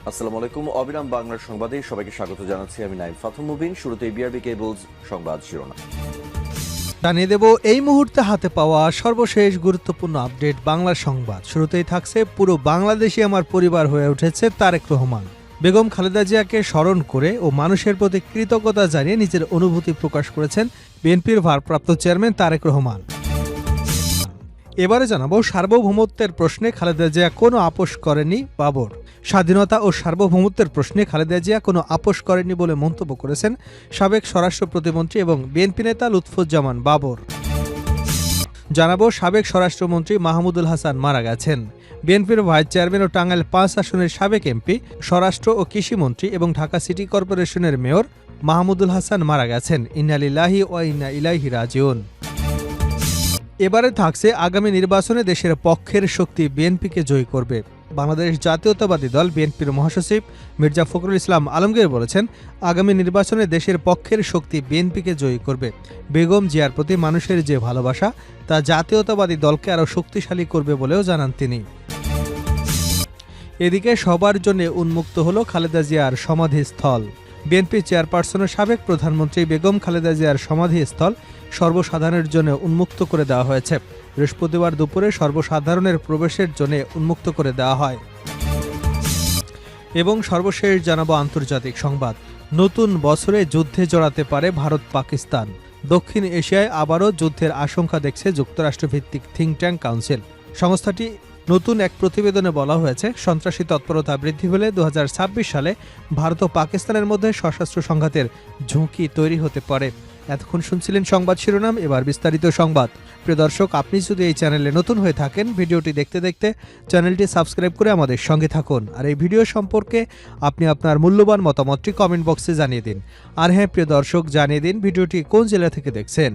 আসসালামু আলাইকুম। অবিরাম বাংলার সংবাদে সবাইকে স্বাগত জানাচ্ছি। আমি নাইম ফাথুম মুবিন। শুরুতে বিআরবি কেবলস সংবাদ শিরোনাম জানিয়ে দেব এই মুহূর্তে হাতে পাওয়া সর্বশেষ গুরুত্বপূর্ণ আপডেট বাংলা সংবাদ। শুরুতেই থাকছে পুরো বাংলাদেশই আমার পরিবার হয়ে উঠেছে তারেক রহমান। বেগম খালেদা জিয়াকে স্মরণ করে ও মানুষের প্রতি কৃতজ্ঞতা জানিয়ে নিজের অনুভূতি প্রকাশ করেছেন বিএনপির ভারপ্রাপ্ত চেয়ারম্যান তারেক রহমান। এবারে জানাবো সার্বভৌমত্বের প্রশ্নে খালেদা জিয়া কোনো আপোষ করেনি বাবর। স্বাধীনতা ও সার্বভৌমত্বের প্রশ্নে খালেদা জিয়া কোনো আপোষ করেনি বলে মন্তব্য করেছেন সাবেক স্বরাষ্ট্র প্রতিমন্ত্রী এবং বিএনপি নেতা লুৎফুজ্জামান বাবর। জানাবো সাবেক স্বরাষ্ট্রমন্ত্রী মাহমুদুল হাসান মারা গেছেন। বিএনপির ভাইস চেয়ারম্যান ও টাঙ্গাইল ৫ আসনের সাবেক এমপি, স্বরাষ্ট্র ও কৃষিমন্ত্রী এবং ঢাকা সিটি কর্পোরেশনের মেয়র মাহমুদুল হাসান মারা গেছেন। ইন্না লিল্লাহি ওয়া ইন্না ইলাইহি রাজিউন। এবারে থাকছে আগামী নির্বাচনে দেশের পক্ষের শক্তি বিএনপিকে জয়ী করবে। বাংলাদেশ জাতীয়তাবাদী দল বিএনপির মহাসচিব মির্জা ফখরুল ইসলাম আলমগীর বলেছেন, আগামী নির্বাচনে দেশের পক্ষের শক্তি বিএনপিকে জয়ী করবে। বেগম জিয়ার প্রতি মানুষের যে ভালোবাসা তা জাতীয়তাবাদী দলকে আরও শক্তিশালী করবে বলেও জানান তিনি। এদিকে সবার জন্য উন্মুক্ত হল খালেদা জিয়ার সমাধিস্থল। বিএনপি চেয়ারপারসনের সাবেক প্রধানমন্ত্রী বেগম খালেদা জিয়ার সমাধিস্থল সর্বসাধারণের জন্য উন্মুক্ত করে দেওয়া হয়েছে। বৃহস্পতিবার দুপুরে সর্বসাধারণের প্রবেশের জন্য উন্মুক্ত করে দেওয়া হয়। এবং সর্বশেষ জানাবো আন্তর্জাতিক সংবাদ। নতুন বছরে যুদ্ধে জড়াতে পারে ভারত পাকিস্তান। দক্ষিণ এশিয়ায় আবারও যুদ্ধের আশঙ্কা দেখছে যুক্তরাষ্ট্রভিত্তিক থিঙ্ক ট্যাঙ্ক কাউন্সিল। সংস্থাটি নতুন এক প্রতিবেদনে বলা হয়েছে, সন্ত্রাসী তৎপরতা বৃদ্ধি পেলে ২০২৬ সালে ভারত ও পাকিস্তানের মধ্যে সশস্ত্র সংঘাতের ঝুঁকি তৈরি হতে পারে। এতক্ষণ শুনছিলেন সংবাদ শিরোনাম, এবার বিস্তারিত সংবাদ। প্রিয় দর্শক, আপনি যদি এই চ্যানেলে নতুন হয়ে থাকেন, ভিডিওটি দেখতে দেখতে চ্যানেলটি সাবস্ক্রাইব করে আমাদের সঙ্গে থাকুন। আর এই ভিডিও সম্পর্কে আপনি আপনার মূল্যবান মতামতটি কমেন্ট বক্সে জানিয়ে দিন। আর হ্যাঁ প্রিয় দর্শক, জানিয়ে দিন ভিডিওটি কোন জেলা থেকে দেখছেন।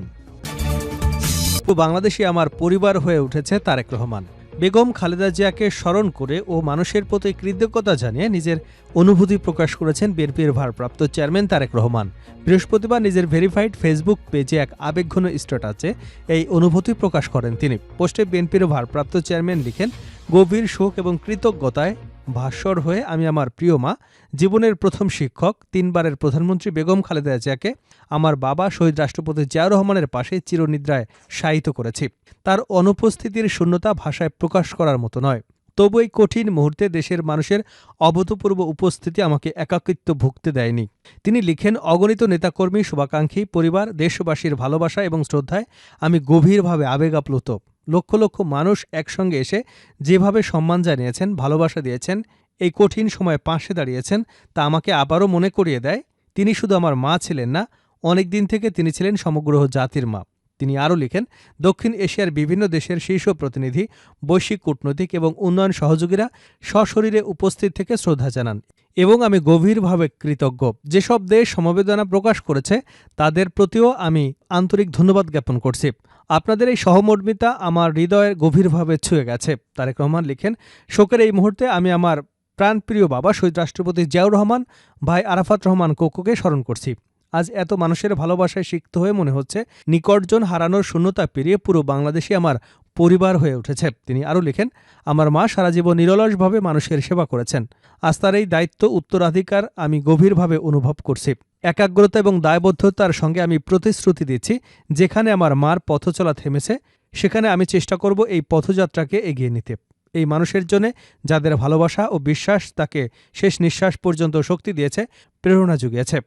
বাংলাদেশে আমার পরিবার হয়ে উঠেছে তারেক রহমান। বেগম খালেদা জিয়াকে স্মরণ করে ও মানুষের প্রতি কৃতজ্ঞতা জানিয়ে নিজের অনুভূতি প্রকাশ করেছেন বিএনপির ভারপ্রাপ্ত চেয়ারম্যান তারেক রহমান। বৃহস্পতিবার নিজের ভেরিফাইড ফেসবুক পেজে এক আবেগঘন স্ট্যাটাসে এই অনুভূতি প্রকাশ করেন তিনি। পোস্টে বিএনপির ভারপ্রাপ্ত চেয়ারম্যান লিখেন, গভীর শোক এবং কৃতজ্ঞতায় ভাস্বর হয়ে আমি আমার প্রিয় মা, জীবনের প্রথম শিক্ষক, ৩ বারের প্রধানমন্ত্রী বেগম খালেদা জিয়াকে আমার বাবা শহীদ রাষ্ট্রপতি জিয়াউর রহমানের পাশে চিরনিদ্রায় শায়িত করেছি। তার অনুপস্থিতির শূন্যতা ভাষায় প্রকাশ করার মতো নয়। তবু এই কঠিন মুহূর্তে দেশের মানুষের অভূতপূর্ব উপস্থিতি আমাকে একাকিত্ব ভুগতে দেয়নি। তিনি লিখেন, অগণিত নেতাকর্মী, শুভাকাঙ্ক্ষী, পরিবার, দেশবাসীর ভালোবাসা এবং শ্রদ্ধায় আমি গভীরভাবে আবেগ আপ্লুত। লক্ষ লক্ষ মানুষ একসঙ্গে এসে যেভাবে সম্মান জানিয়েছেন, ভালোবাসা দিয়েছেন, এই কঠিন সময়ে পাশে দাঁড়িয়েছেন, তা আমাকে আবারও মনে করিয়ে দেয় তিনি শুধু আমার মা ছিলেন না, অনেক দিন থেকে তিনি ছিলেন সমগ্র জাতির মা। তিনি আরও লিখেন, দক্ষিণ এশিয়ার বিভিন্ন দেশের শীর্ষ প্রতিনিধি, বৈশ্বিক কূটনৈতিক এবং উন্নয়ন সহযোগীরা সশরীরে উপস্থিত থেকে শ্রদ্ধা জানান এবং আমি গভীরভাবে কৃতজ্ঞ। যেসব দেশ সমবেদনা প্রকাশ করেছে তাদের প্রতিও আমি আন্তরিক ধন্যবাদ জ্ঞাপন করছি। আপনাদের এই সহমর্মিতা আমার হৃদয়ের গভীরভাবে ছুঁয়ে গেছে। তারেক রহমান লিখেন, শোকের এই মুহূর্তে আমি আমার প্রাণপ্রিয় বাবা শহীদ রাষ্ট্রপতি জিয়াউর রহমান, ভাই আরাফাত রহমান কোকোকে স্মরণ করছি। আজ এত মানুষের ভালোবাসায় সিক্ত হয়ে মনে হচ্ছে নিকটজন হারানোর শূন্যতা পেরিয়ে পুরো বাংলাদেশই আমার পরিবার হয়ে উঠেছে। তিনি আরও লিখেন, আমার মা সারা জীবন নিরলসভাবে মানুষের সেবা করেছেন। আজ তার এই দায়িত্ব উত্তরাধিকার আমি গভীরভাবে অনুভব করছি। একাগ্রতা এবং দায়বদ্ধতার সঙ্গে আমি প্রতিশ্রুতি দিচ্ছি, যেখানে আমার মার পথচলা থেমেছে সেখানে আমি চেষ্টা করব এই পথযাত্রাকে এগিয়ে নিতে। এই মানুষের জন্য যাদের ভালোবাসা ও বিশ্বাস তাকে শেষ নিঃশ্বাস পর্যন্ত শক্তি দিয়েছে, প্রেরণা জুগিয়েছে।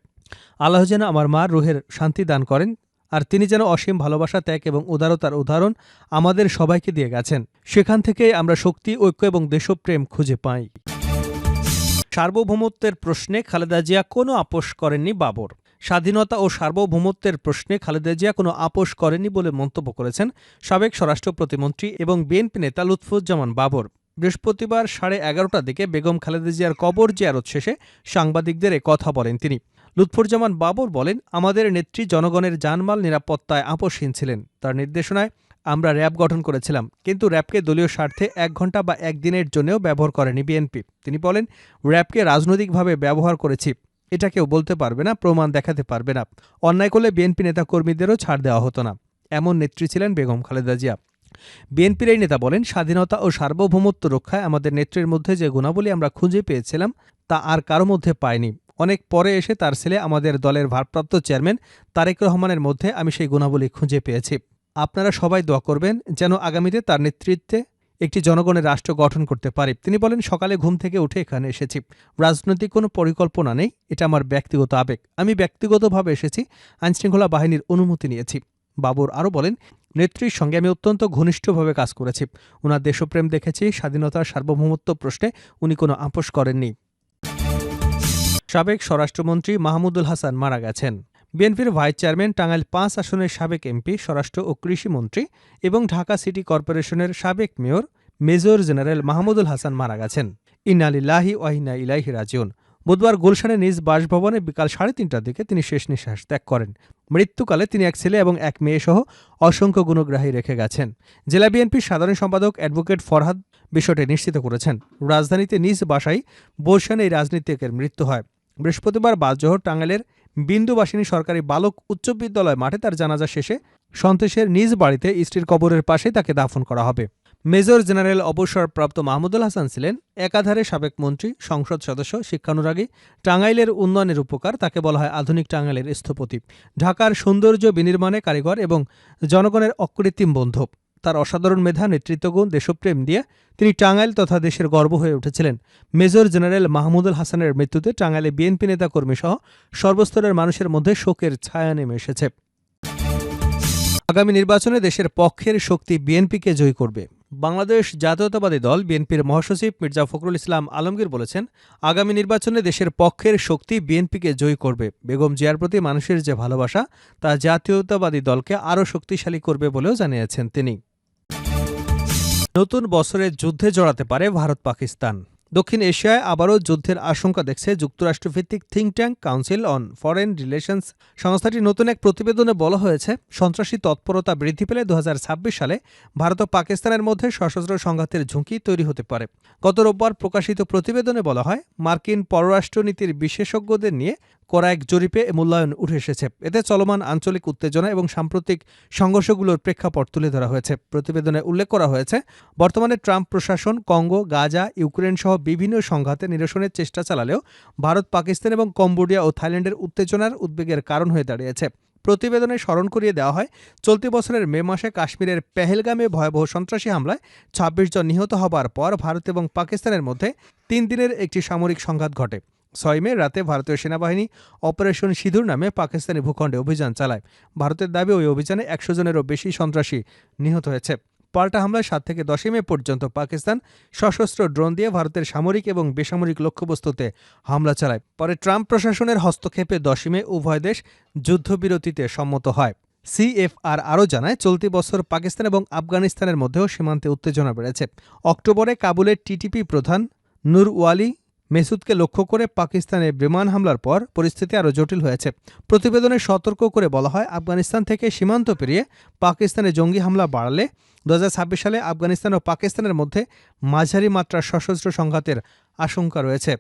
আল্লাহ যেন আমার মার রুহের শান্তি দান করেন, আর তিনি যেন অসীম ভালোবাসা, ত্যাগ এবং উদারতার উদাহরণ আমাদের সবাইকে দিয়ে গেছেন। সেখান থেকে আমরা শক্তি, ঐক্য এবং দেশপ্রেম খুঁজে পাই। সার্বভৌমত্বের প্রশ্নে খালেদা জিয়া কোনো আপোষ করেননি বাবর। স্বাধীনতা ও সার্বভৌমত্বের প্রশ্নে খালেদা জিয়া কোনো আপোষ করেননি বলে মন্তব্য করেছেন সাবেক স্বরাষ্ট্র প্রতিমন্ত্রী এবং বিএনপি নেতা লুৎফুজ্জামান বাবর। বৃহস্পতিবার 11:30টার দিকে বেগম খালেদা জিয়ার কবর জিয়ারত শেষে সাংবাদিকদের কথা বলেন তিনি। লুৎফুজ্জামান বাবর বলেন, আমাদের নেত্রী জনগণের জানমাল নিরাপত্তায় আপোষহীন ছিলেন। তার নির্দেশনায় আমরা র্যাব গঠন করেছিলাম, কিন্তু র্যাবকে দলীয় স্বার্থে 1 ঘণ্টা বা 1 দিনের জন্যও ব্যবহার করেনি বিএনপি। তিনি বলেন, র্যাবকে রাজনৈতিকভাবে ব্যবহার করেছি, এটা কেউ বলতে পারবে না, প্রমাণ দেখাতে পারবে না। অন্যায় করলে বিএনপি নেতাকর্মীদেরও ছাড় দেওয়া হতো না। এমন নেত্রী ছিলেন বেগম খালেদা জিয়া। বিএনপির এই নেতা বলেন, স্বাধীনতা ও সার্বভৌমত্ব রক্ষায় আমাদের নেত্রীর মধ্যে যে গুণাবলী আমরা খুঁজে পেয়েছিলাম তা আর কারো মধ্যে পাইনি। অনেক পরে এসে তার ছেলে আমাদের দলের ভারপ্রাপ্ত চেয়ারম্যান তারেক রহমানের মধ্যে আমি সেই গুণাবলী খুঁজে পেয়েছি। আপনারা সবাই দোয়া করবেন যেন আগামীতে তার নেতৃত্বে একটি জনগণের রাষ্ট্র গঠন করতে পারি। তিনি বলেন, সকালে ঘুম থেকে উঠে এখানে এসেছি। রাজনৈতিক কোনো পরিকল্পনা নেই, এটা আমার ব্যক্তিগত আবেগ। আমি ব্যক্তিগতভাবে এসেছি, আইনশৃঙ্খলা বাহিনীর অনুমতি নিয়েছি। বাবর আরও বলেন, নেত্রীর সঙ্গে আমি অত্যন্ত ঘনিষ্ঠভাবে কাজ করেছি। ওনার দেশপ্রেম দেখেছি, স্বাধীনতার সার্বভৌমত্ব প্রশ্নে উনি কোনো আপোষ করেননি। সাবেক স্বরাষ্ট্রমন্ত্রী মাহমুদুল হাসান মারা গেছেন। বিএনপির ভাইস চেয়ারম্যান, টাঙ্গাইল ৫ আসনের সাবেক এমপি, স্বরাষ্ট্র ও কৃষিমন্ত্রী এবং ঢাকা সিটি কর্পোরেশনের সাবেক mayor major general Mahmudul Hasan মারা গেছেন। ইন্না লিল্লাহি ওয়া ইন্না ইলাইহি রাজিউন। বুধবার গুলশানে নিজ বাসভবনে বিকাল ৩:৩০টার দিকে তিনি শেষ নিঃশ্বাস ত্যাগ করেন। মৃত্যুকালে তিনি এক ছেলে এবং এক মেয়েসহ অসংখ্য গুণগ্রাহী রেখে গেছেন। জেলা বিএনপির সাধারণ সম্পাদক অ্যাডভোকেট ফরহাদ বিষয়টি নিশ্চিত করেছেন। রাজধানীতে নিজ বাসায় বর্ষানে এই রাজনীতিকের মৃত্যু হয়। বৃহস্পতিবার বাদজোহর টাঙ্গাইলের বিন্দুবাসিনী সরকারি বালক উচ্চ বিদ্যালয় মাঠে তার জানাজা শেষে সন্তেশের নিজ বাড়িতে স্ত্রীর কবরের পাশে তাকে দাফন করা হবে। মেজর জেনারেল অবসরপ্রাপ্ত মাহমুদুল হাসান ছিলেন একাধারে সাবেক মন্ত্রী, সংসদ সদস্য, শিক্ষানুরাগী। টাঙ্গাইলের উন্নয়নের উপকার, তাকে বলা হয় আধুনিক টাঙ্গাইলের স্থপতি। ঢাকার সৌন্দর্য বিনির্মাণে কারিগর এবং জনগণের অকৃত্রিম বন্ধু। তার অসাধারণ মেধা, নেতৃত্বগুণ, দেশপ্রেম দিয়ে তিনি টাঙ্গাইল তথা দেশের গর্ব হয়ে উঠেছিলেন। মেজর জেনারেল মাহমুদুল হাসানের মৃত্যুতে টাঙ্গাইলে বিএনপি নেতাকর্মী সহ সর্বস্তরের মানুষের মধ্যে শোকের ছায়া নেমে এসেছে। আগামী নির্বাচনে দেশের পক্ষের শক্তি বিএনপিকে জয়ী করবে। বাংলাদেশ জাতীয়তাবাদী দল বিএনপির মহাসচিব মির্জা ফখরুল ইসলাম আলমগীর বলেছেন, আগামী নির্বাচনে দেশের পক্ষের শক্তি বিএনপিকে জয়ী করবে। বেগম জিয়ার প্রতি মানুষের যে ভালোবাসা তা জাতীয়তাবাদী দলকে আরও শক্তিশালী করবে বলেও জানিয়েছেন তিনি। নতুন বছরে যুদ্ধে জড়াতে পারে ভারত পাকিস্তান। দক্ষিণ এশিয়ায় আবারও যুদ্ধের আশঙ্কা দেখছে যুক্তরাষ্ট্রভিত্তিক think tank council on foreign relations সংস্থাটির নতুন এক প্রতিবেদনে বলা হয়েছে, সন্ত্রাসী তৎপরতা বৃদ্ধি পেলে ২০২৬ সালে ভারত ও পাকিস্তানের মধ্যে সশস্ত্র সংঘাতের ঝুঁকি তৈরি হতে পারে। গত রোববার প্রকাশিত প্রতিবেদনে বলা হয়, মার্কিন পররাষ্ট্রনীতির বিশেষজ্ঞদের নিয়ে করা এক জরিপে মূল্যায়ন উঠে এসেছে। এতে চলমান আঞ্চলিক উত্তেজনা এবং সাম্প্রতিক সংঘর্ষগুলোর প্রেক্ষাপট তুলে ধরা হয়েছে। প্রতিবেদনে উল্লেখ করা হয়েছে, বর্তমানে ট্রাম্প প্রশাসন কঙ্গো, গাজা, ইউক্রেন সহ বিভিন্ন সংঘাতে নিরসনের চেষ্টা চালালেও ভারত, পাকিস্তান এবং কম্বোডিয়া ও থাইল্যান্ডের উত্তেজনার উদ্বেগের কারণ হয়ে দাঁড়িয়েছে। প্রতিবেদনে স্মরণ করিয়ে দেওয়া হয়, চলতি বছরের মে মাসে কাশ্মীরের পেহেলগামে ভয়াবহ সন্ত্রাসী হামলায় ২৬ জন নিহত হবার পর ভারত এবং পাকিস্তানের মধ্যে ৩ দিনের একটি সামরিক সংঘাত ঘটে। ৬ মে রাতে ভারতীয় সেনাবাহিনী অপারেশন সিঁদুর নামে পাকিস্তানি ভূখণ্ডে অভিযান চালায়। ভারতের দাবি, ওই অভিযানে ১০০ জনেরও বেশি সন্ত্রাসী নিহত হয়েছে। পাল্টা হামলায় ৭ থেকে ১০ মে পর্যন্ত পাকিস্তান সশস্ত্র ড্রোন দিয়ে ভারতের সামরিক এবং বেসামরিক লক্ষ্যবস্তুতে হামলা চালায়। পরে ট্রাম্প প্রশাসনের হস্তক্ষেপে ১০ মে উভয় দেশ যুদ্ধবিরতিতে সম্মত হয়। সিএফআর আরও জানায়, চলতি বছর পাকিস্তান এবং আফগানিস্তানের মধ্যেও সীমান্তে উত্তেজনা বেড়েছে। অক্টোবরে কাবুলের টিটিপি প্রধান নূর ওয়ালি মেসুদকে লক্ষ্য করে পাকিস্তানে বিমান হামলার পর পরিস্থিতি আরও জটিল হয়েছে। প্রতিবেদনে সতর্ক করে বলা হয়, আফগানিস্তান থেকে সীমান্ত পেরিয়ে পাকিস্তানে জঙ্গি হামলা বাড়ালে ২০২৬ সালে আফগানিস্তান ও পাকিস্তানের মধ্যে মাঝারি মাত্রার সশস্ত্র সংঘাতের আশঙ্কা রয়েছে।